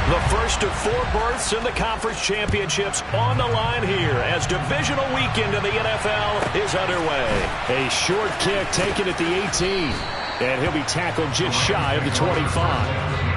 The first of 4 berths in the conference championships on the line here as divisional weekend in the NFL is underway. A short kick taken at the 18. And he'll be tackled just shy of the 25.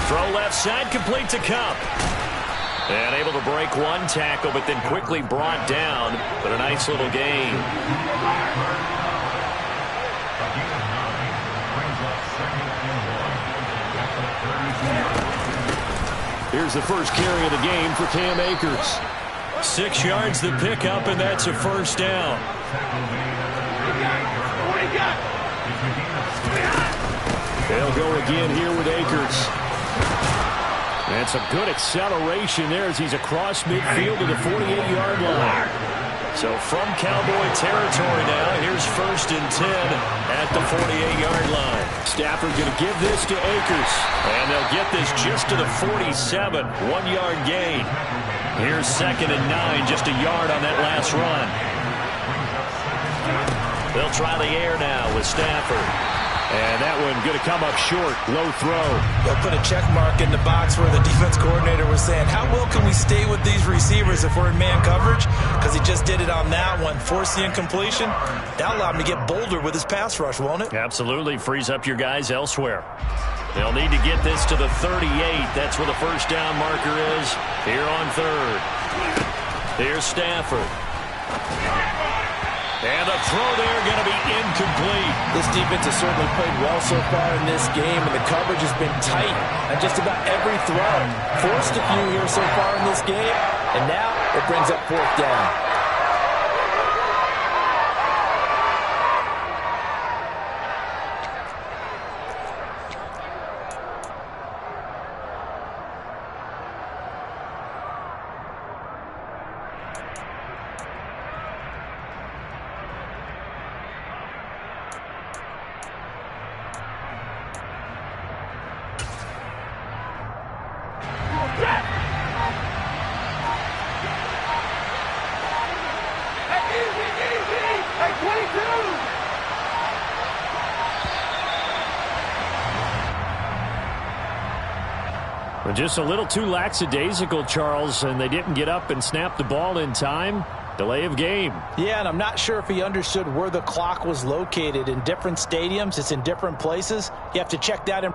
Throw left side, complete to Kupp. And able to break one tackle, but then quickly brought down. But a nice little gain. Here's the first carry of the game for Cam Akers. 6 yards the pickup, and that's a first down. They'll go again here with Akers. And some good acceleration there as he's across midfield to the 48-yard line. So from Cowboy territory now, here's 1st and 10 at the 48-yard line. Stafford going to give this to Akers. And they'll get this just to the 47, 1-yard gain. Here's 2nd and 9, just a yard on that last run. They'll try the air now with Stafford. And that one going to come up short. Low throw. They'll put a check mark in the box where the defense coordinator was saying, how well can we stay with these receivers if we're in man coverage? Because he just did it on that one. Force the incompletion. That'll allow him to get bolder with his pass rush, won't it? Absolutely. Frees up your guys elsewhere. They'll need to get this to the 38. That's where the first down marker is here on 3rd. Here's Stafford. And the throw there going to be incomplete. This defense has certainly played well so far in this game, and the coverage has been tight on just about every throw. Forced a few here so far in this game, and now it brings up 4th down. Just a little too lackadaisical, Charles, and they didn't get up and snap the ball in time. Delay of game. Yeah, and I'm not sure if he understood where the clock was located. In different stadiums, it's in different places. You have to check that in.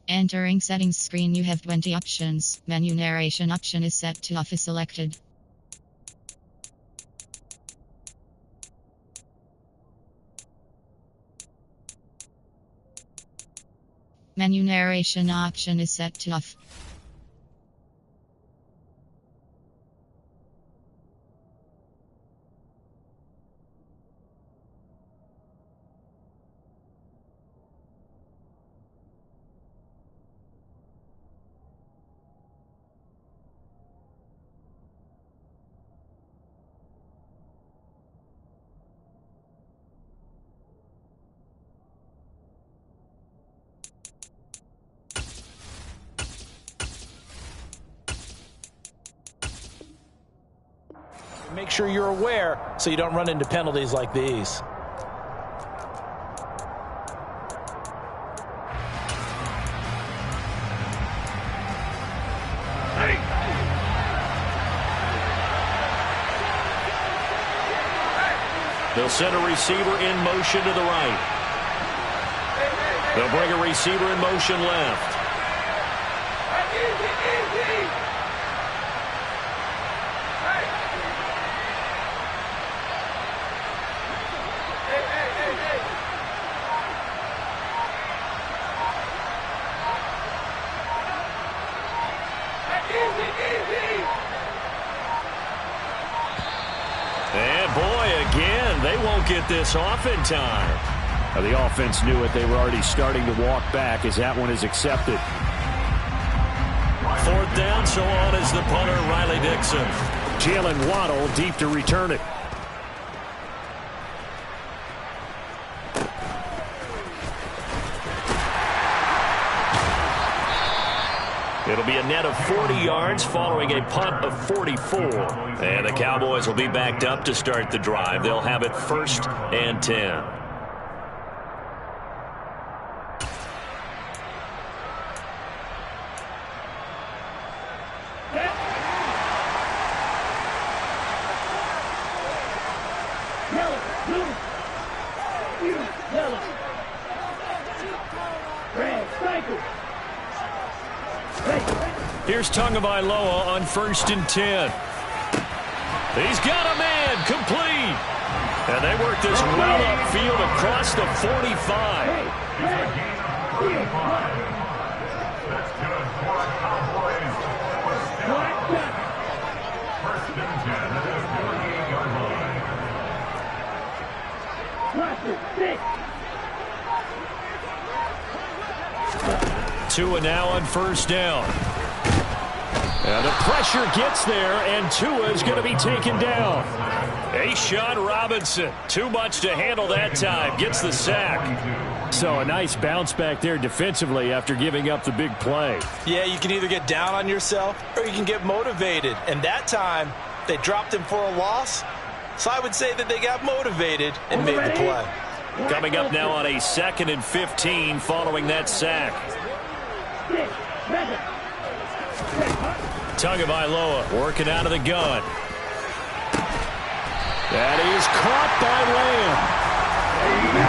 Entering settings screen, you have 20 options. Menu narration option is set to off is selected. Menu narration option is set to off. Make sure you're aware so you don't run into penalties like these. They'll send a receiver in motion to the right. They'll bring a receiver in motion left. And boy, again, they won't get this off in time. The offense knew it. They were already starting to walk back as that one is accepted. 4th down, so on is the punter, Riley Dixon. Jalen Waddle deep to return it. It'll be a net of 40 yards following a punt of 44. And the Cowboys will be backed up to start the drive. They'll have it 1st and 10. Here's Tagovailoa on 1st and 10. He's got a man, complete. And they work this well upfield across the 45. Tua now on 1st down. And the pressure gets there, and Tua is going to be taken down. A'Shawn Robinson, too much to handle that time, gets the sack. So a nice bounce back there defensively after giving up the big play. Yeah, you can either get down on yourself or you can get motivated. And that time, they dropped him for a loss. So I would say that they got motivated and made the play. Coming up now on a 2nd and 15 following that sack. Tagovailoa working out of the gun. That is caught by Lamb.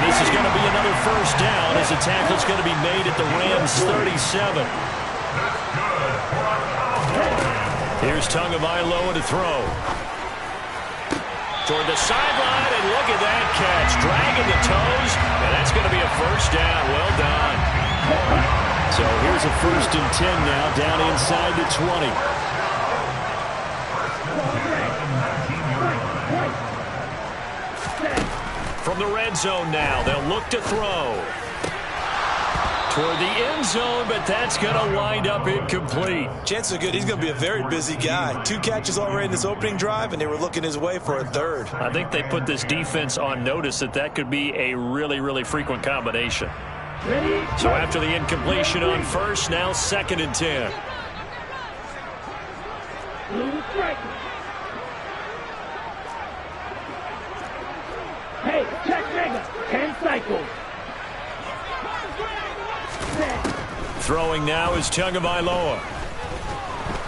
This is going to be another 1st down as the tackle's going to be made at the Rams 37. Here's Tagovailoa to throw. Toward the sideline, and look at that catch. Dragging the toes, and that's going to be a 1st down. Well done. So here's a 1st and 10 now, down inside the 20. From the red zone now, they'll look to throw. Toward the end zone, but that's going to wind up incomplete. Chances are good he's going to be a very busy guy. 2 catches already in this opening drive, and they were looking his way for a 3rd. I think they put this defense on notice that could be a really, really frequent combination. So after the incompletion on 1st, now 2nd and 10. Hey, check trigger. 10 cycles. Throwing now is Tagovailoa.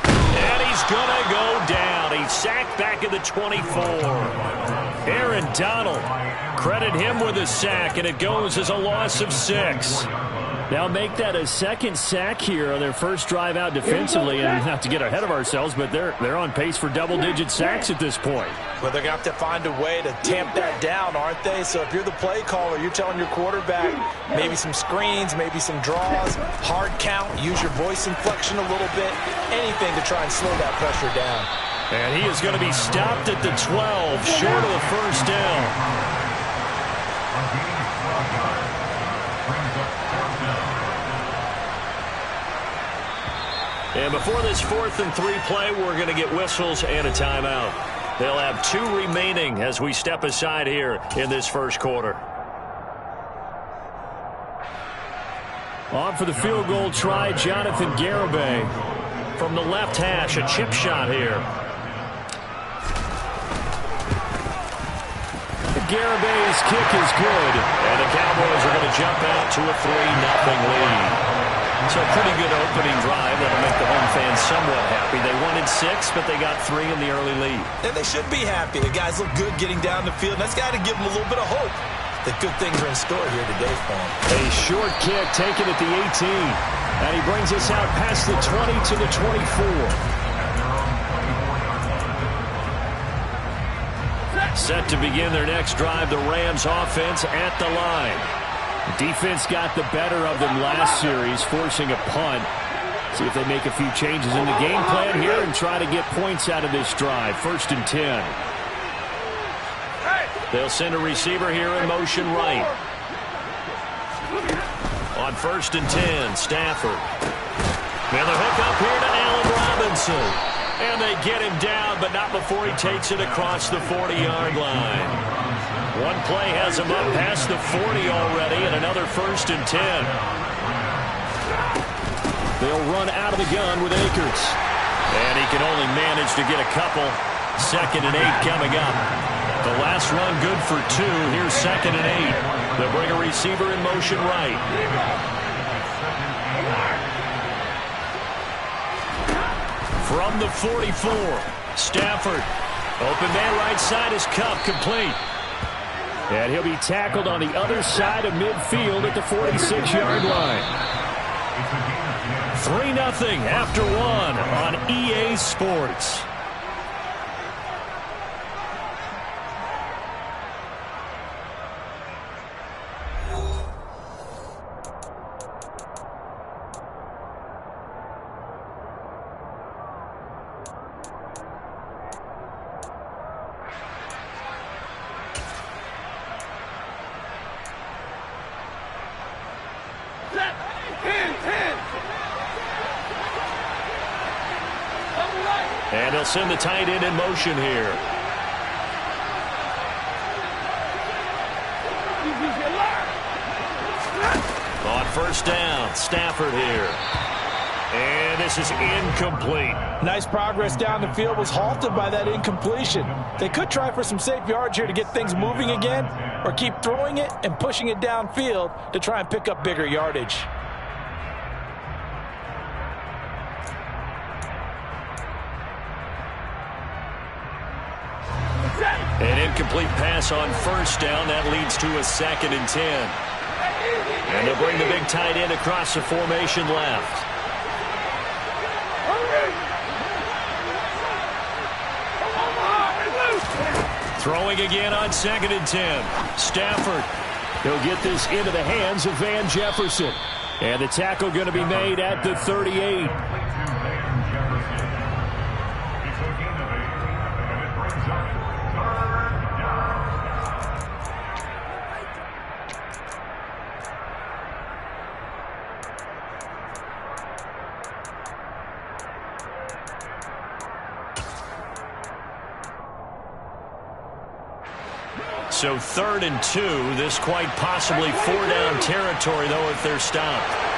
And he's going to go down. He's sacked back at the 24. Aaron Donald, credit him with a sack, and it goes as a loss of 6. Now make that a 2nd sack here on their 1st drive out defensively, and not to get ahead of ourselves, but they're on pace for double-digit sacks at this point. Well, they're going to have to find a way to tamp that down, aren't they? So if you're the play caller, you're telling your quarterback maybe some screens, maybe some draws, hard count, use your voice inflection a little bit, anything to try and slow that pressure down. And he is going to be stopped at the 12, short of the 1st down. And before this 4th and 3 play, we're going to get whistles and a timeout. They'll have 2 remaining as we step aside here in this 1st quarter. On for the field goal try, Jonathan Garibay. From the left hash, a chip shot here. Garibay's kick is good. And the Cowboys are going to jump out to a 3-0 lead. So a pretty good opening drive that'll make the home fans somewhat happy. They wanted 6, but they got 3 in the early lead. And they should be happy. The guys look good getting down the field. That's got to give them a little bit of hope that good things are in store here today for them. A short kick taken at the 18. And he brings us out past the 20 to the 24. Set to begin their next drive, the Rams offense at the line. Defense got the better of them last series, forcing a punt. See if they make a few changes in the game plan here and try to get points out of this drive. 1st and 10. They'll send a receiver here in motion right. On 1st and 10, Stafford. Now the hook up here to Allen Robinson. And they get him down, but not before he takes it across the 40-yard line. One play has him up past the 40 already, and another 1st and 10. They'll run out of the gun with Akers. And he can only manage to get a couple. 2nd and 8 coming up. The last run good for 2. Here's 2nd and 8. They'll bring a receiver in motion right. From the 44, Stafford. Open man right side is Kupp, complete. And he'll be tackled on the other side of midfield at the 46-yard line. 3-0 after 1 on EA Sports. And they'll send the tight end in motion here. On 1st down, Stafford here. And this is incomplete. Nice progress down the field, was halted by that incompletion. They could try for some safe yards here to get things moving again, or keep throwing it and pushing it downfield to try and pick up bigger yardage. An incomplete pass on 1st down. That leads to a 2nd and 10. And they'll bring the big tight end across the formation left. Throwing again on 2nd and 10. Stafford. He'll get this into the hands of Van Jefferson. And the tackle going to be made at the 38. So 3rd and 2. This quite possibly 4-down territory, though, if they're stopped.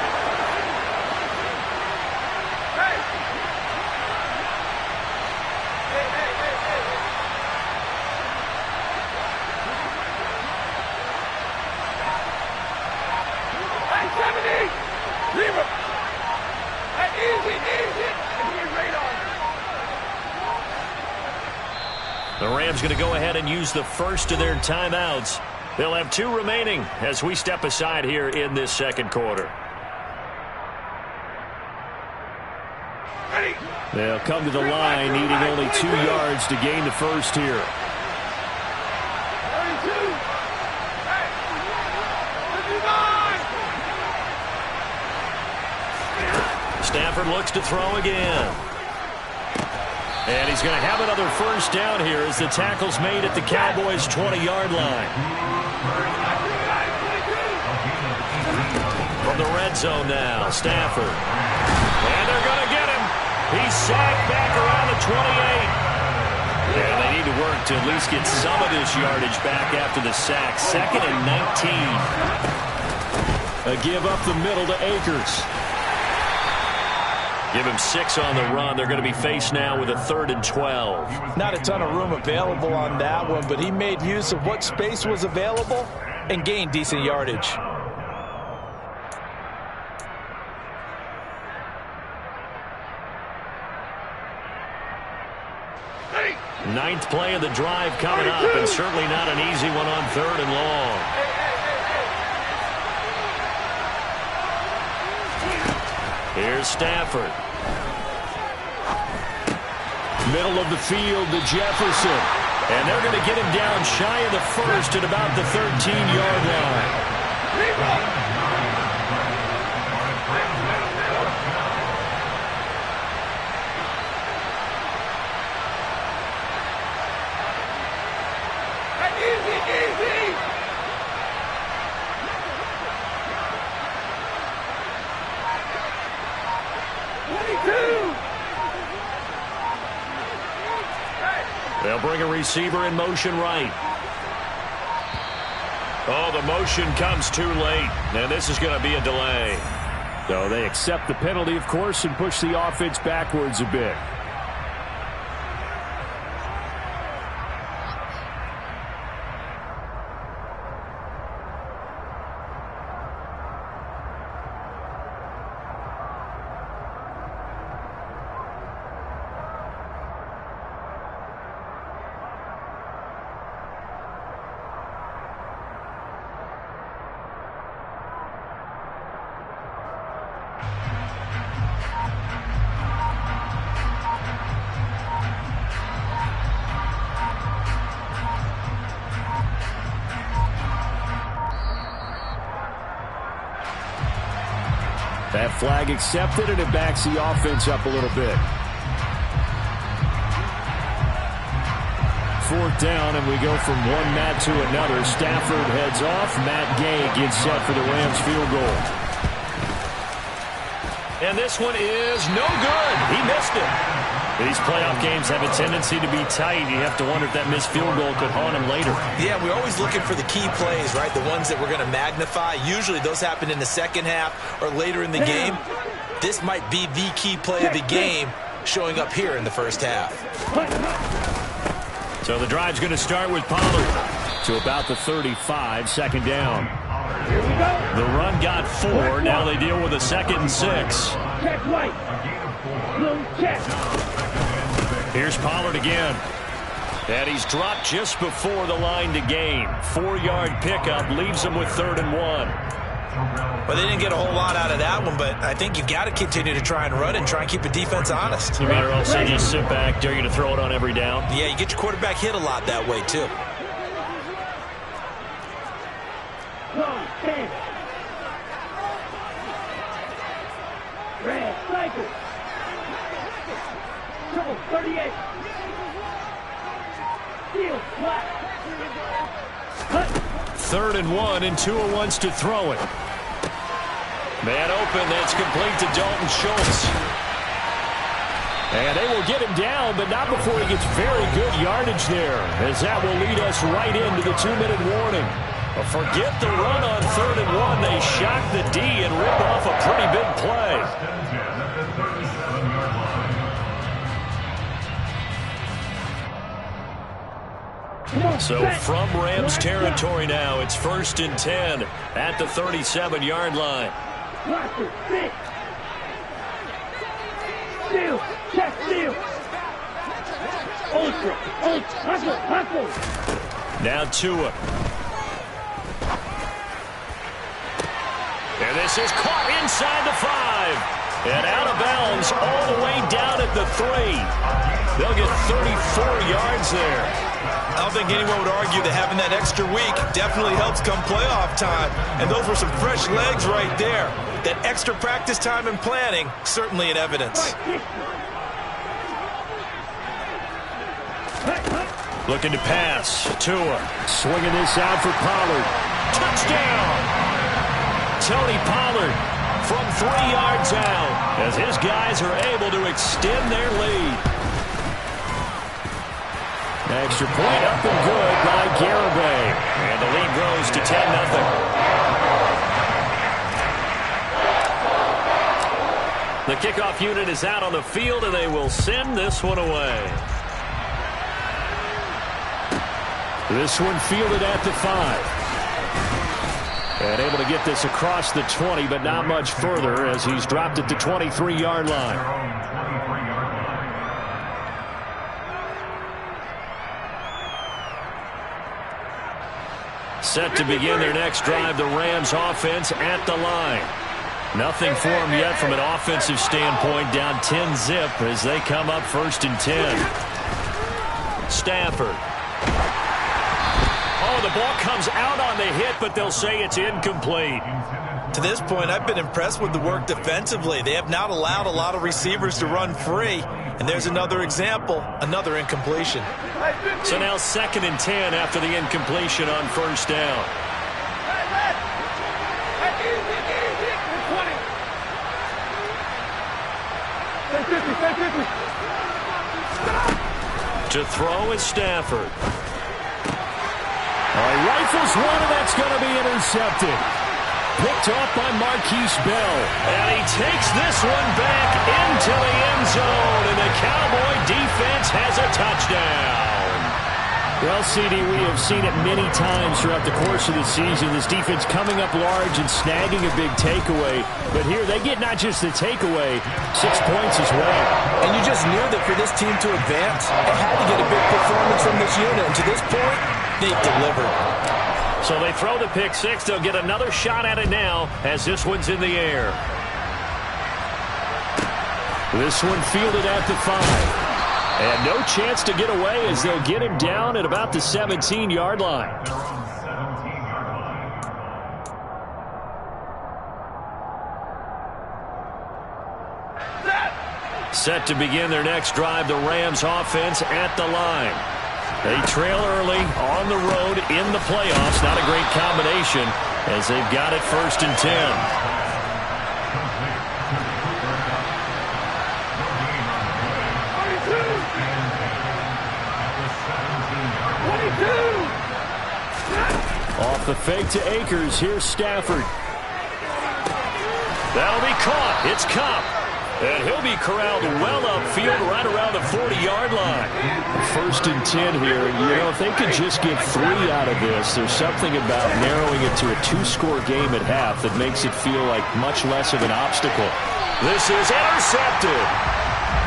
The Rams going to go ahead and use the first of their timeouts. They'll have 2 remaining as we step aside here in this 2nd quarter. They'll come to the line needing only 2 yards to gain the first here. Stafford looks to throw again. And he's going to have another 1st down here as the tackle's made at the Cowboys' 20-yard line. From the red zone now, Stafford. And they're going to get him. He's sacked back around the 28. And they need to work to at least get some of this yardage back after the sack. 2nd and 19. A give up the middle to Akers. Give him 6 on the run. They're going to be faced now with a 3rd and 12. Not a ton of room available on that one, but he made use of what space was available and gained decent yardage. Ninth play of the drive coming up, and certainly not an easy one on 3rd and long. Here's Stafford. Middle of the field to Jefferson. And they're going to get him down shy of the first at about the 13-yard line. They'll bring a receiver in motion right. Oh, the motion comes too late, and this is going to be a delay. So they accept the penalty, of course, and push the offense backwards a bit. That flag accepted, and it backs the offense up a little bit. 4th down, and we go from one Matt to another. Stafford heads off. Matt Gay gets set for the Rams field goal. And this one is no good. He missed it. These playoff games have a tendency to be tight. You have to wonder if that missed field goal could haunt him later. Yeah, we're always looking for the key plays, right? The ones that we're going to magnify. Usually those happen in the second half or later in the game. This might be the key play of the game showing up here in the first half. So the drive's going to start with Pollard. To about the 35, 2nd down. Here we go. The run got 4. Now they deal with a 2nd and 6. Check right. Blue check. Here's Pollard again. And he's dropped just before the line to gain. 4-yard pickup leaves him with 3rd and 1. Well, they didn't get a whole lot out of that one, but I think you've got to continue to try and run and try and keep the defense honest. You better also just sit back, dare you to throw it on every down. Yeah, you get your quarterback hit a lot that way, too. Long 10. Red cycle. Trouble 38. Steel flat. Cut. 3rd and 1, and Tua wants to throw it. Man open, that's complete to Dalton Schultz. And they will get him down, but not before he gets very good yardage there, as that will lead us right into the 2-minute warning. Well, forget the run on 3rd and 1. They shock the D and rip off a pretty big play. So from Rams territory now, it's 1st and 10 at the 37-yard line. Blaster, 6. Steal, check, steal. Ultra, hustle. Now Tua. And this is caught inside the 5. And out of bounds all the way down at the 3. They'll get 34 yards there. I don't think anyone would argue that having that extra week definitely helps come playoff time. And those were some fresh legs right there. That extra practice time and planning, certainly in evidence. Looking to pass. Tua. Swinging this out for Pollard. Touchdown! Tony Pollard from 3 yards out as his guys are able to extend their lead. Extra point up and good by Garibay. And the lead grows to 10-0. The kickoff unit is out on the field, and they will send this one away. This one fielded at the 5. And able to get this across the 20, but not much further as he's dropped at the 23-yard line. Set to begin their next drive, the Rams offense at the line. Nothing for them yet from an offensive standpoint, down 10-zip as they come up 1st and 10. Stafford. Oh, the ball comes out on the hit, but they'll say it's incomplete. To this point, I've been impressed with the work defensively. They have not allowed a lot of receivers to run free. And there's another example, another incompletion. So now 2nd and 10 after the incompletion on 1st down. To throw is Stafford. Rifles one, and that's going to be intercepted. Picked off by Marquise Bell. And he takes this one back into the end zone, and the Cowboy defense has a touchdown. Well, CD, we have seen it many times throughout the course of the season. This defense coming up large and snagging a big takeaway. But here they get not just the takeaway, 6 points as well. And you just knew that for this team to advance, they had to get a big performance from this unit. And to this point, they've delivered. So they throw the pick six. They'll get another shot at it now as this one's in the air. This one fielded at the 5. And no chance to get away as they'll get him down at about the 17-yard line. Set to begin their next drive, the Rams offense at the line. They trail early on the road in the playoffs. Not a great combination as they've got it 1st and 10. Off the fake to Akers. Here's Stafford. That'll be caught. It's Kupp. And he'll be corralled well upfield right around the 40-yard line. 1st and 10 here. You know, if they could just get 3 out of this, there's something about narrowing it to a 2-score game at half that makes it feel like much less of an obstacle. This is intercepted.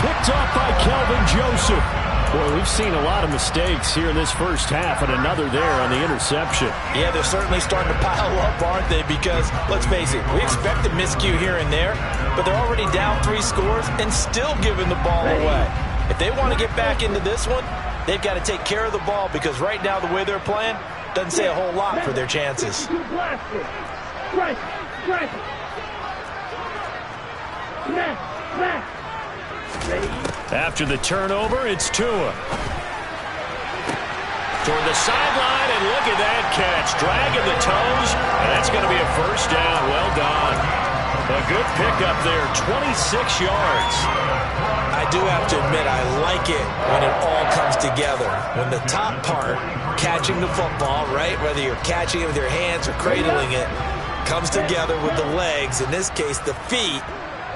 Picked off by Kelvin Joseph. Boy, we've seen a lot of mistakes here in this first half, and another there on the interception. Yeah, they're certainly starting to pile up, aren't they? Because, let's face it, we expect a miscue here and there, but they're already down 3 scores and still giving the ball away. If they want to get back into this one, they've got to take care of the ball because right now the way they're playing doesn't say a whole lot for their chances. After the turnover, it's Tua. Toward the sideline, and look at that catch. Dragging the toes, and that's going to be a 1st down. Well done. A good pickup there, 26 yards. I do have to admit, I like it when it all comes together. When the top part, catching the football, right, whether you're catching it with your hands or cradling it, comes together with the legs, in this case the feet,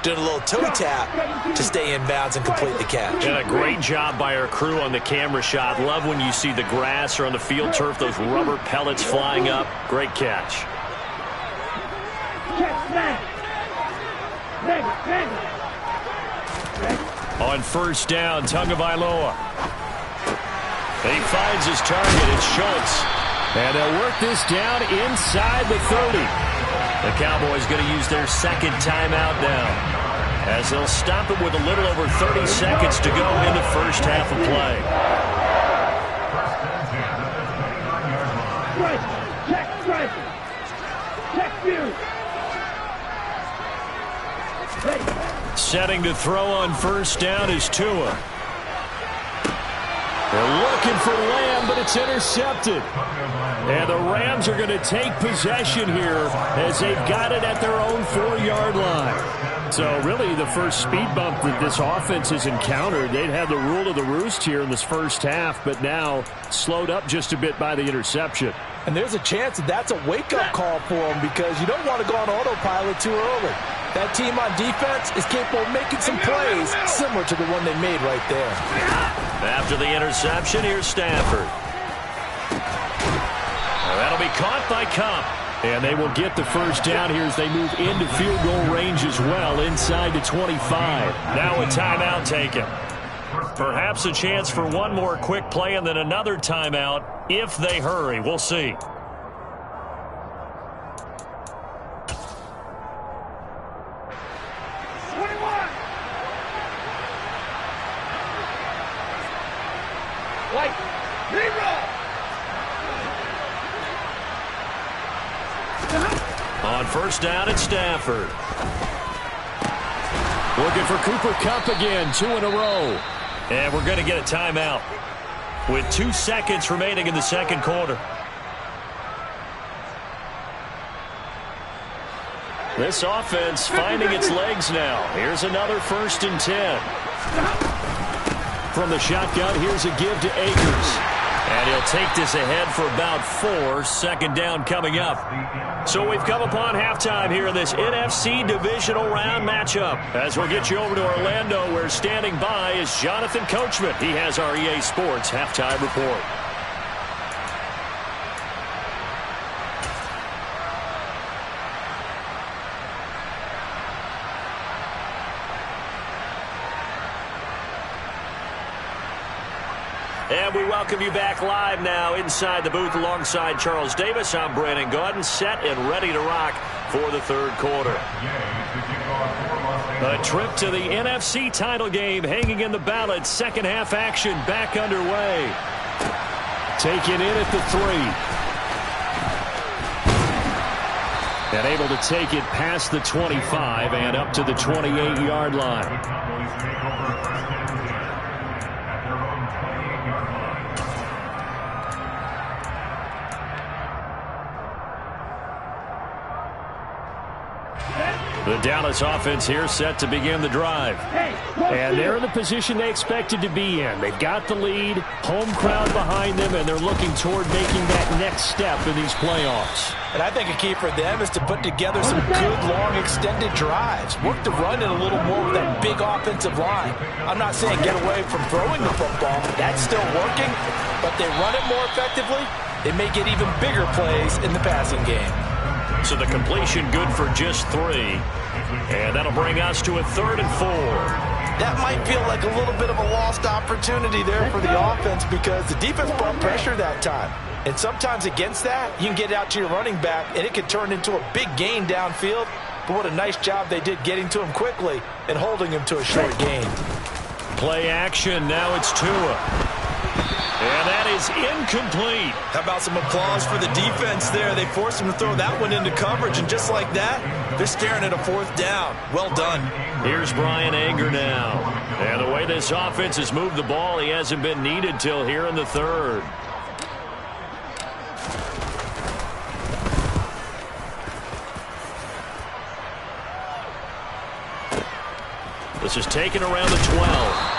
doing a little toe tap to stay in bounds and complete the catch. And a great job by our crew on the camera shot. Love when you see the grass or on the field turf, those rubber pellets flying up. Great catch. On 1st down, Tagovailoa. He finds his target. It's Schultz. And they'll work this down inside the 30. The Cowboys going to use their 2nd timeout now, as they'll stop it with a little over 30 seconds to go in the first half of play. Setting to throw on 1st down is Tua. They're looking for Lamb, but it's intercepted. And the Rams are going to take possession here as they've got it at their own 4-yard line. So really the first speed bump that this offense has encountered. They'd had the rule of the roost here in this first half, but now slowed up just a bit by the interception. And there's a chance that that's a wake-up call for them because you don't want to go on autopilot too early. That team on defense is capable of making some plays similar to the one they made right there. After the interception, here's Stafford. That'll be caught by Kupp. And they will get the 1st down here as they move into field goal range as well, inside the 25. Now a timeout taken. Perhaps a chance for one more quick play and then another timeout if they hurry. We'll see. On first down, it's Stafford. Looking for Cooper Kupp again, 2 in a row. And we're going to get a timeout with 2 seconds remaining in the second quarter. This offense finding its legs now. Here's another 1st and 10. From the shotgun, here's a give to Akers. And he'll take this ahead for about 4. Second down coming up. So we've come upon halftime here in this NFC divisional round matchup. As we'll get you over to Orlando, where standing by is Jonathan Coachman. He has our EA Sports halftime report. And we welcome you back live now inside the booth alongside Charles Davis. I'm Brandon Gaudin, set and ready to rock for the third quarter. A trip to the NFC title game hanging in the balance. Second half action back underway. Taken in at the 3. And able to take it past the 25 and up to the 28-yard line. The Dallas offense here set to begin the drive. And they're in the position they expected to be in. They've got the lead, home crowd behind them, and they're looking toward making that next step in these playoffs. And I think a key for them is to put together some good, long, extended drives. Work the run in a little more with that big offensive line. I'm not saying get away from throwing the football. That's still working. But they run it more effectively, they may get even bigger plays in the passing game. So the completion good for just 3. And that'll bring us to a 3rd and 4. That might feel like a little bit of a lost opportunity there for the offense because the defense brought pressure that time. And sometimes against that, you can get out to your running back, and it can turn into a big gain downfield. But what a nice job they did getting to him quickly and holding him to a short gain. Play action. Now it's Tua. And that is incomplete. How about some applause for the defense there? They forced him to throw that one into coverage, and just like that, they're staring at a 4th down. Well done. Here's Brian Anger now. And the way this offense has moved the ball, he hasn't been needed till here in the 3rd. This is taken around the 12.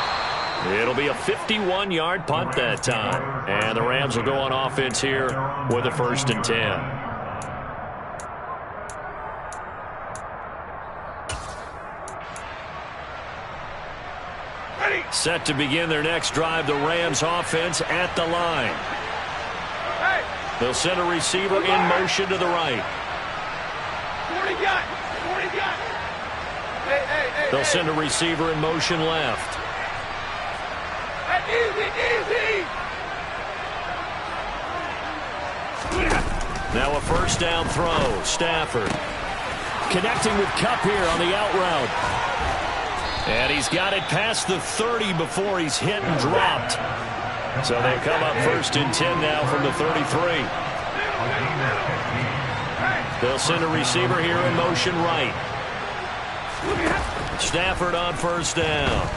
It'll be a 51-yard punt that time. And the Rams will go on offense here with a 1st and 10. Set to begin their next drive, the Rams offense at the line. They'll send a receiver in motion to the right. They'll send a receiver in motion left. Easy. Now a 1st down throw. Stafford connecting with Kupp here on the out route. And he's got it past the 30 before he's hit and dropped. So they come up 1st and 10 now from the 33. They'll send a receiver here in motion right. Stafford on 1st down.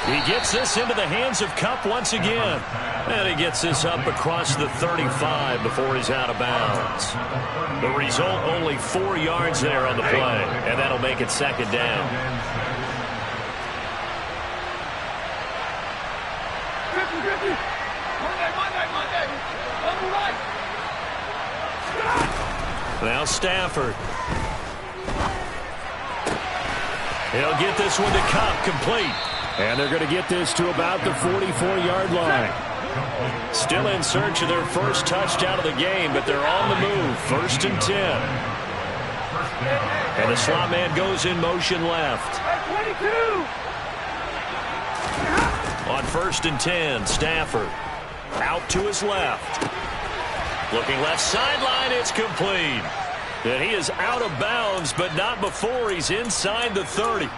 He gets this into the hands of Kupp once again. And he gets this up across the 35 before he's out of bounds. The result, only 4 yards there on the play. And that'll make it 2nd down. Now Stafford. He'll get this one to Kupp, complete. And they're going to get this to about the 44-yard line. Still in search of their first touchdown of the game, but they're on the move. 1st and 10. And the slot man goes in motion left. On 1st and 10, Stafford out to his left. Looking left sideline, it's complete. And he is out of bounds, but not before he's inside the 30.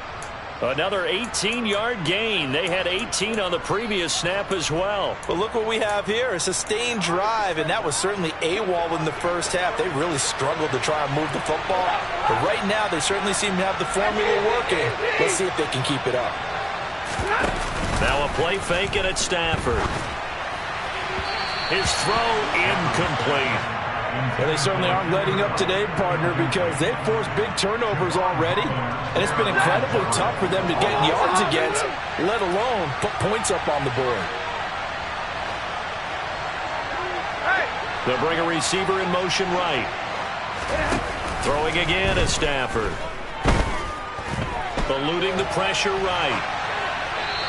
Another 18-yard gain. They had 18 on the previous snap as well. But look what we have here, a sustained drive, and that was certainly AWOL in the first half. They really struggled to try and move the football. But right now, they certainly seem to have the formula working. Let's see if they can keep it up. Now a play fake and it's Stafford. His throw incomplete. Well, they certainly aren't letting up today, partner, because they've forced big turnovers already, and it's been incredibly tough for them to get yards against, let alone put points up on the board. They'll bring a receiver in motion right. Throwing again is Stafford. Eluding the pressure right.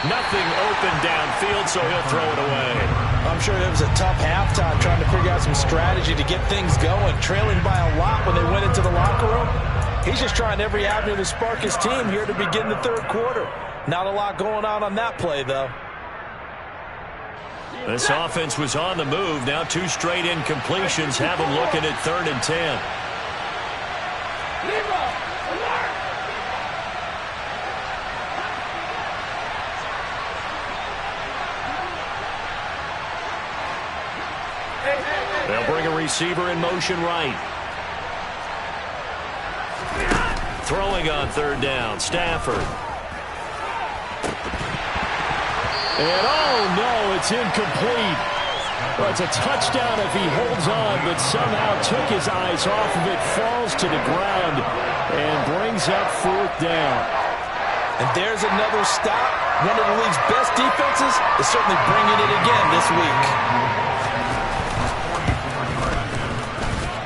Nothing open downfield, so he'll throw it away. I'm sure it was a tough halftime trying to figure out some strategy to get things going. Trailing by a lot when they went into the locker room. He's just trying every avenue to spark his team here to begin the third quarter. Not a lot going on that play, though. This offense was on the move. Now 2 straight incompletions have them looking at 3rd and 10. They'll bring a receiver in motion right. Throwing on 3rd down, Stafford. And oh no, it's incomplete. Well, it's a touchdown if he holds on, but somehow took his eyes off of it, falls to the ground, and brings up 4th down. And there's another stop. One of the league's best defenses is certainly bringing it again this week.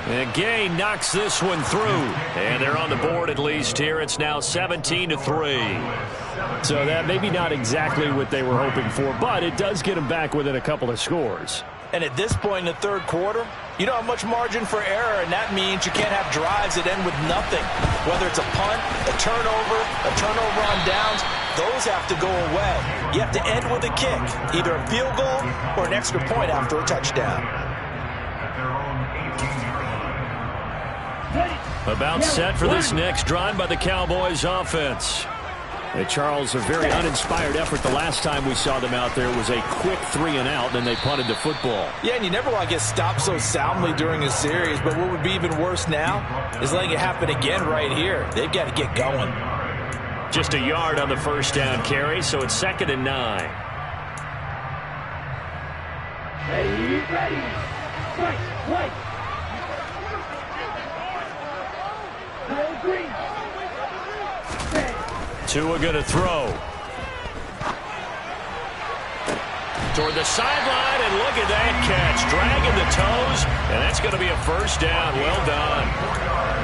And Gay knocks this one through. And they're on the board at least here. It's now 17-3. So that maybe not exactly what they were hoping for, but it does get them back within a couple of scores. And at this point in the third quarter, you don't have much margin for error, and that means you can't have drives that end with nothing. Whether it's a punt, a turnover on downs, those have to go away. You have to end with a kick, either a field goal or an extra point after a touchdown. About set for this next drive by the Cowboys offense. Hey, Charles, a very uninspired effort the last time we saw them out there was a quick 3-and-out, then they punted the football. Yeah, and you never want to get stopped so soundly during a series, but what would be even worse now is letting it happen again right here. They've got to get going. Just a yard on the first down carry, so it's 2nd and 9. Ready, ready. Right. Green. Tua going to throw. Toward the sideline, and look at that catch. Dragging the toes, and that's going to be a first down. Well done.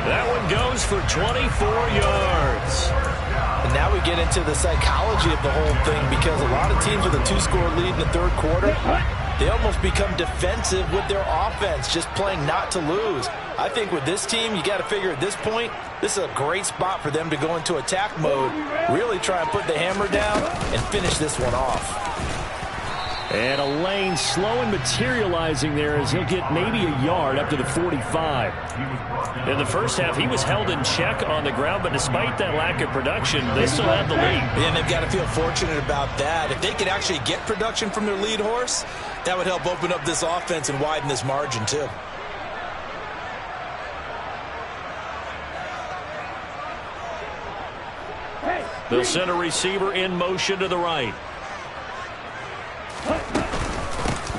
That one goes for 24 yards. And now we get into the psychology of the whole thing, because a lot of teams with a 2-score lead in the third quarter, they almost become defensive with their offense, just playing not to lose. I think with this team, you got to figure at this point, this is a great spot for them to go into attack mode, really try and put the hammer down and finish this one off. And a lane slow and materializing there as he'll get maybe a yard up to the 45. In the first half, he was held in check on the ground, but despite that lack of production, they still have the lead. And they've got to feel fortunate about that. If they could actually get production from their lead horse, that would help open up this offense and widen this margin too. They'll send a receiver in motion to the right.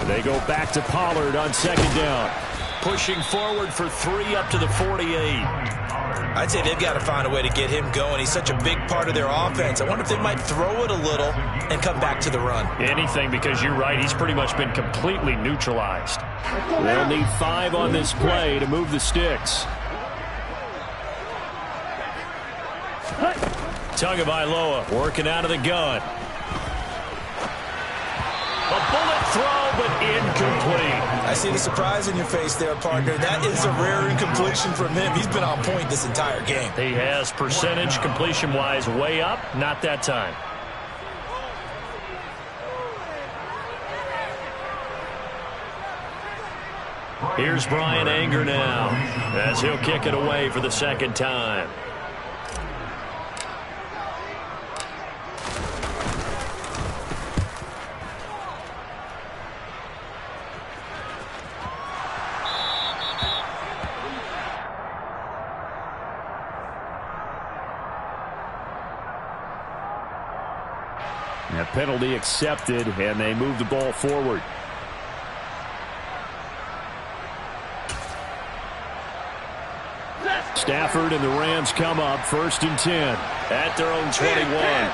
They go back to Pollard on 2nd down. Pushing forward for 3 up to the 48. I'd say they've got to find a way to get him going. He's such a big part of their offense. I wonder if they might throw it a little and come back to the run. Anything, because you're right. He's pretty much been completely neutralized. They'll need 5 on this play to move the sticks. Tagovailoa working out of the gun. A bullet throw, but incomplete. I see the surprise in your face there, partner. That is a rare incompletion from him. He's been on point this entire game. He has percentage completion-wise way up. Not that time. Here's Brian Anger now as he'll kick it away for the 2nd time. penalty accepted, and they move the ball forward. Stafford and the Rams come up 1st and 10 at their own 21.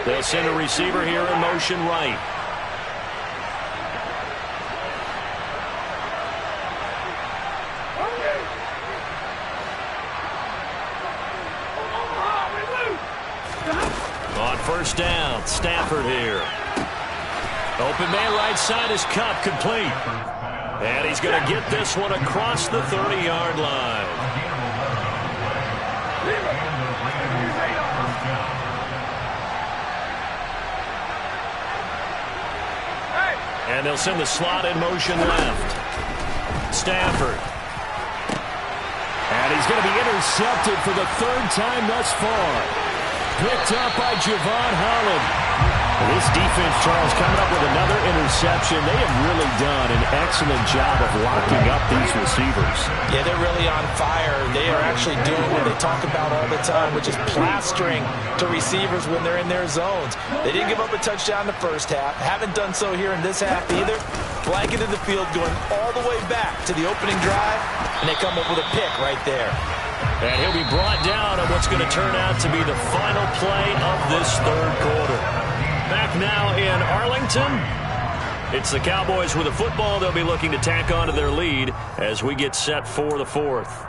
They'll send a receiver here in motion right. On 1st down, Stafford here. Open man right side is Kupp, complete. And he's going to get this one across the 30-yard line. And they'll send the slot in motion left. Stafford. And he's going to be intercepted for the 3rd time thus far. Picked up by Javon Holland. This defense, Charles, coming up with another interception. They have really done an excellent job of locking up these receivers. Yeah, they're really on fire. They are actually doing what they talk about all the time, which is plastering to receivers when they're in their zones. They didn't give up a touchdown in the first half. Haven't done so here in this half either. Blanketed the field going all the way back to the opening drive, and they come up with a pick right there. And he'll be brought down on what's going to turn out to be the final play of this 3rd quarter. Back now in Arlington. It's the Cowboys with the football. They'll be looking to tack on to their lead as we get set for the 4th.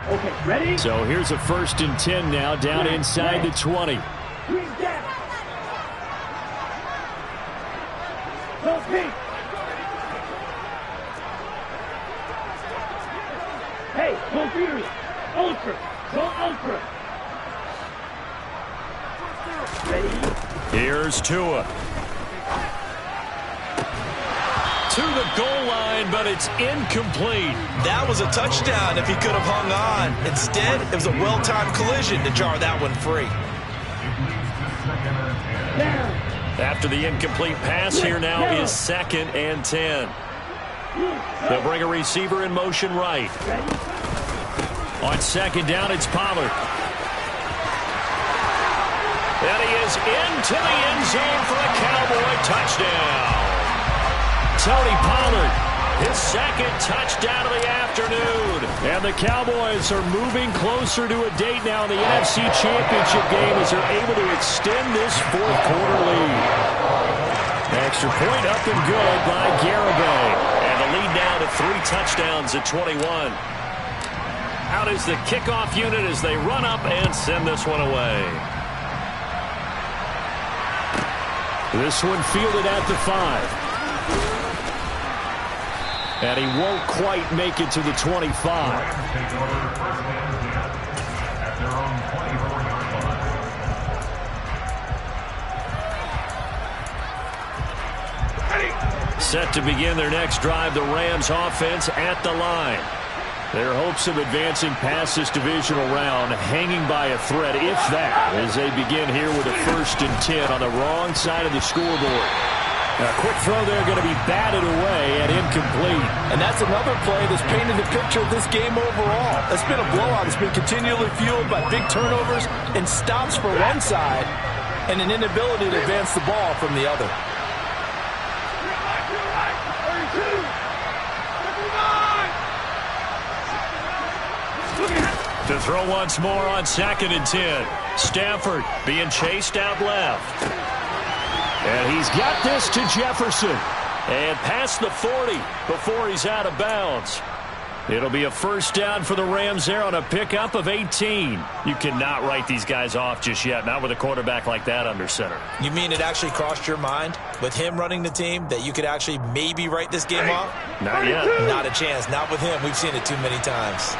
Okay, ready? So here's a 1st and 10 now, down inside the 20. Green down. Go pink. Hey, go green. Ultra. Go ultra. Ready? Here's Tua. To the goal line, but it's incomplete. That was a touchdown if he could have hung on. Instead, it was a well-timed collision to jar that one free. After the incomplete pass, here now is 2nd and 10. They'll bring a receiver in motion right. On 2nd down, it's Pollard. And he is into the end zone for a Cowboy touchdown. Tony Pollard, his 2nd touchdown of the afternoon. And the Cowboys are moving closer to a date now in the NFC Championship game as they're able to extend this 4th quarter lead. Extra point up and good by Garibay. And the lead now to 3 touchdowns at 21. Out is the kickoff unit as they run up and send this one away. This one fielded at the 5. And he won't quite make it to the 25. Set to begin their next drive, the Rams offense at the line. Their hopes of advancing past this divisional round hanging by a thread, if that, as they begin here with a 1st and 10 on the wrong side of the scoreboard. A quick throw there going to be batted away and incomplete. And that's another play that's painted the picture of this game overall. It's been a blowout. It's been continually fueled by big turnovers and stops for one side and an inability to advance the ball from the other. To throw once more on 2nd and 10. Stafford being chased out left. And he's got this to Jefferson. And past the 40 before he's out of bounds. It'll be a 1st down for the Rams there on a pickup of 18. You cannot write these guys off just yet, not with a quarterback like that under center. You mean it actually crossed your mind with him running the team that you could actually maybe write this game off? Not yet. Not a chance. Not with him. We've seen it too many times.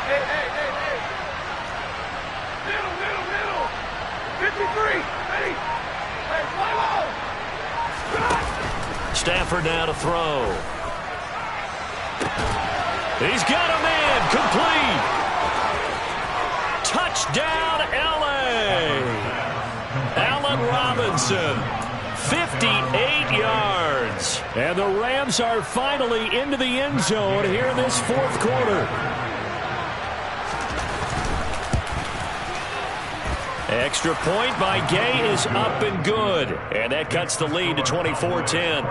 Hey. Middle. 53. Ready? Hey, fly low. Stafford now to throw. He's got a man. Complete. Touchdown, L.A. Allen Robinson. 58 yards. And the Rams are finally into the end zone here in this 4th quarter. Extra point by Gay is up and good. And that cuts the lead to 24-10.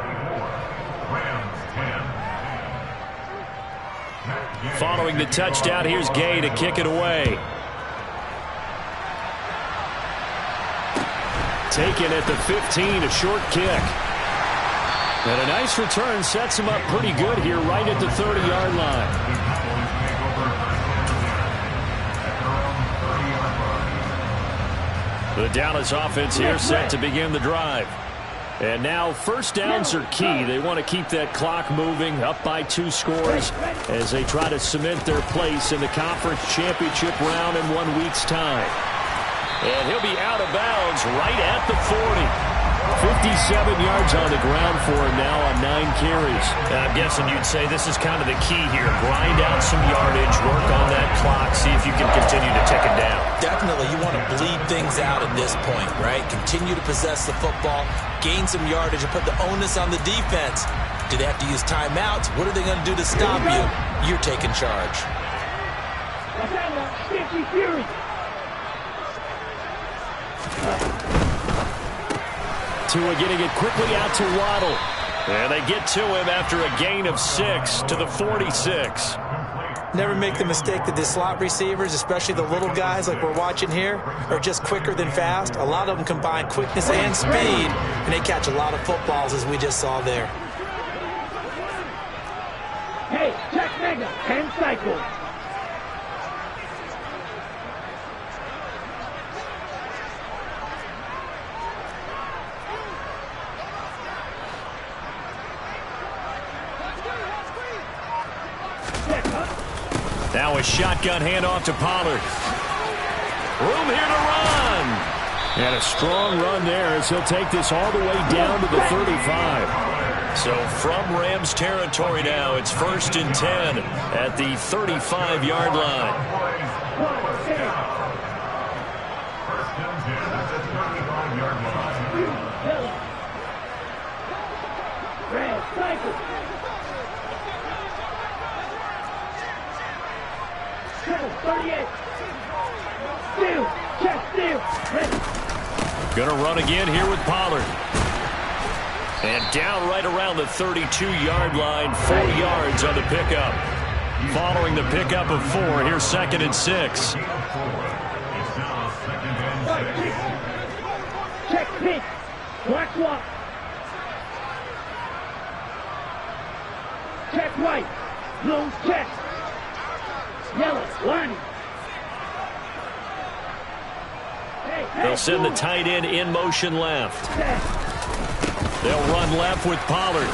Following the touchdown, here's Gay to kick it away. Taken at the 15, a short kick. And a nice return sets him up pretty good here right at the 30-yard line. The Dallas offense here set to begin the drive. And now first downs are key. They want to keep that clock moving, up by 2 scores as they try to cement their place in the conference championship round in 1 week's time. And he'll be out of bounds right at the 40. 57 yards on the ground for him now on 9 carries. I'm guessing you'd say this is kind of the key here. Grind out some yardage, work on that clock, see if you can continue to tick it down. Definitely, you want to bleed things out at this point, right? Continue to possess the football, gain some yardage, and put the onus on the defense. Do they have to use timeouts? What are they going to do to stop you? You're taking charge. Tua getting it quickly out to Waddle. And they get to him after a gain of 6 to the 46. Never make the mistake that the slot receivers, especially the little guys like we're watching here, are just quicker than fast. A lot of them combine quickness and speed, and they catch a lot of footballs, as we just saw there. Hey, check mega, 10 cycles. Now a shotgun handoff to Pollard. Room here to run. And a strong run there as he'll take this all the way down to the 35. So from Rams territory now, it's 1st and 10 at the 35-yard line. Gonna run again here with Pollard. And down right around the 32-yard line, 4 yards on the pickup. Following the pickup of 4, here's 2nd and 6. Check pitch. Black swap. Check right. Blue check. Yellow line. They'll send the tight end in motion left. They'll run left with Pollard.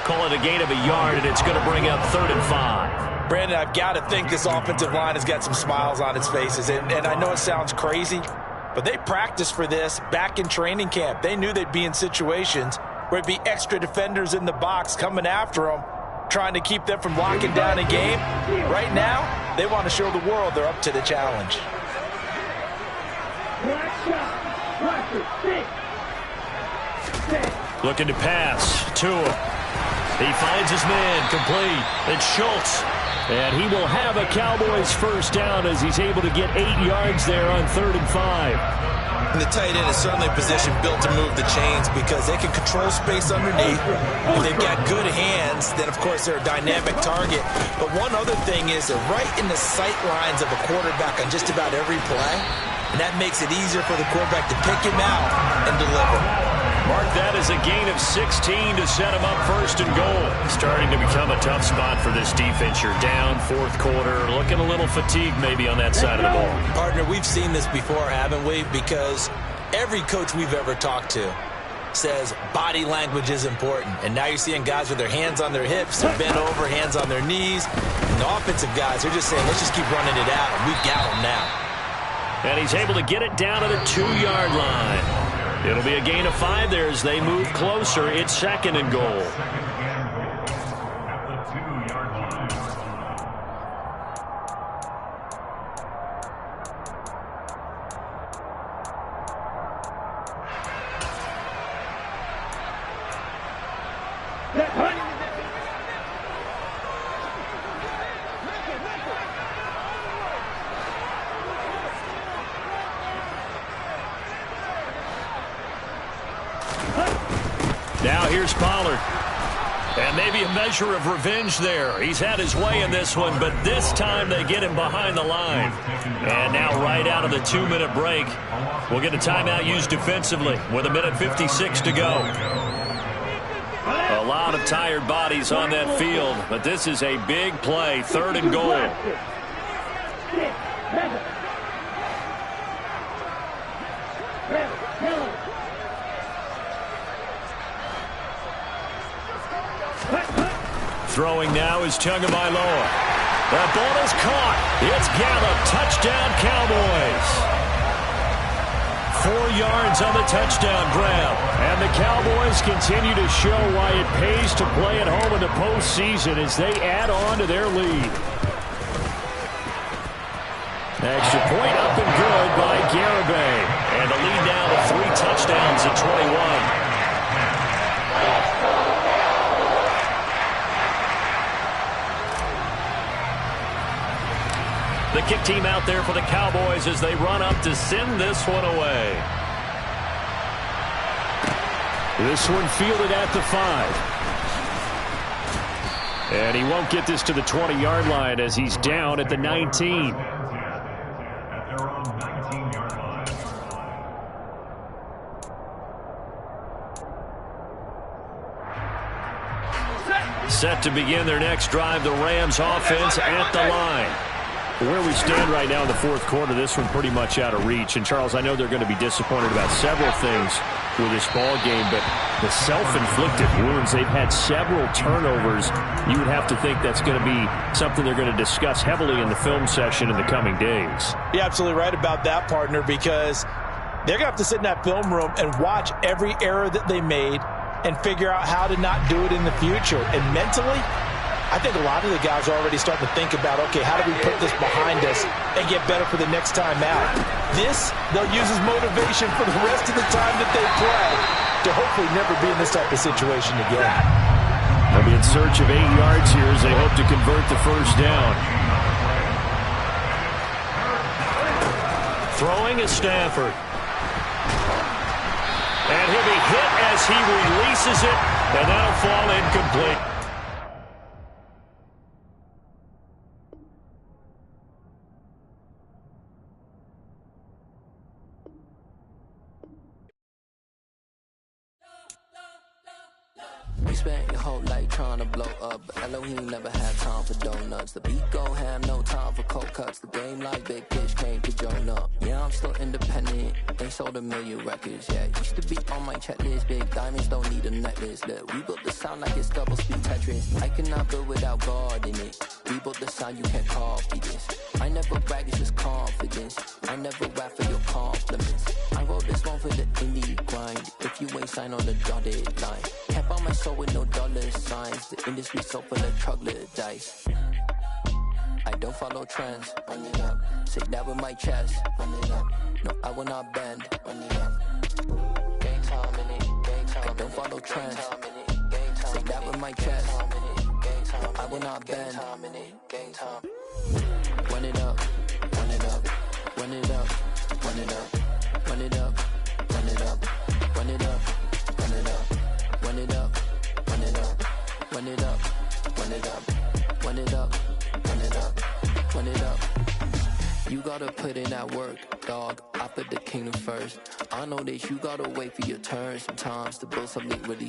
Call it a gain of a yard, and it's going to bring up 3rd and 5. Brandon, I've got to think this offensive line has got some smiles on its faces. And I know it sounds crazy, but they practiced for this back in training camp. They knew they'd be in situations where it'd be extra defenders in the box coming after them, trying to keep them from locking down a game. Right now, they want to show the world they're up to the challenge. Looking to pass. Tua. He finds his man. Complete. It's Schultz. And he will have a Cowboys first down as he's able to get 8 yards there on 3rd and 5. And the tight end is certainly a position built to move the chains because they can control space underneath. If they've got good hands, then, of course, they're a dynamic target. But one other thing is they're right in the sight lines of a quarterback on just about every play. And that makes it easier for the quarterback to pick him out and deliver. Mark that as a gain of 16 to set him up 1st and goal. Starting to become a tough spot for this defense. You're down 4th quarter, looking a little fatigued maybe on that side of the ball. Partner, we've seen this before, haven't we? Because every coach we've ever talked to says body language is important. And now you're seeing guys with their hands on their hips, they're bent over, hands on their knees. And the offensive guys, they're just saying, let's just keep running it out, and we've got them now. And he's able to get it down to the 2-yard line. It'll be a gain of 5 there as they move closer. It's 2nd and goal. Here's Pollard. And maybe a measure of revenge there. He's had his way in this one, but this time they get him behind the line. And now right out of the 2-minute break, we'll get a timeout used defensively with 1:56 to go. A lot of tired bodies on that field, but this is a big play, 3rd and goal. Throwing now is Tagovailoa. That ball is caught. It's Gallup. Touchdown, Cowboys. 4 yards on the touchdown grab. And the Cowboys continue to show why it pays to play at home in the postseason as they add on to their lead. Extra point up and good by Garibay. And the lead now to 3 touchdowns at 21. The kick team out there for the Cowboys as they run up to send this one away. This one fielded at the 5. And he won't get this to the 20-yard line as he's down at the 19. Set to begin their next drive, the Rams offense at the line. Where we stand right now in the 4th quarter, this one pretty much out of reach. And, Charles, I know they're going to be disappointed about several things with this ball game, but the self-inflicted wounds, they've had several turnovers. You would have to think that's going to be something they're going to discuss heavily in the film session in the coming days. You're absolutely right about that, partner, because they're going to have to sit in that film room and watch every error that they made and figure out how to not do it in the future. And mentally, I think a lot of the guys are already starting to think about, okay, how do we put this behind us and get better for the next time out? This, they'll use as motivation for the rest of the time that they play to hopefully never be in this type of situation again. They'll be in search of 8 yards here as they hope to convert the first down. Throwing is Stafford. And he'll be hit as he releases it, and that'll fall incomplete. We spent your whole life trying to blow up, but Elohim never had time for donuts. The beat go ham, no time for cold cuts. The game like Big Pitch came to Jonah. Yeah, I'm still independent, ain't sold 1 million records. Yeah, used to be on my checklist. Big diamonds don't need a necklace. Look, we built the sound like it's double speed Tetris. I cannot build without God in it. We built the sound, you can't copy this. I never brag, it's just confidence. I never rap for your compliments. I wrote this one for the indie grind. If you ain't signed on the dotted line, can't buy my soul with no dollar signs. The industry so full of troglodytes. I don't follow trends. Run it up. Say that with my chest. Run it up. No, I will not bend. Run it up. Game time in it. Game time. I don't follow trends. Say that with my chest. No, I will not bend. Game time. Run it up. Run it up. Run it up. Run it up. Run it up. Run it up. Run it up. Run it up. Run it up. Run it up. Run it up. Run it up. Run it up. Run it up. Run it up. You gotta put in that work, dog. I put the kingdom first. I know that you gotta wait for your turn sometimes to build something really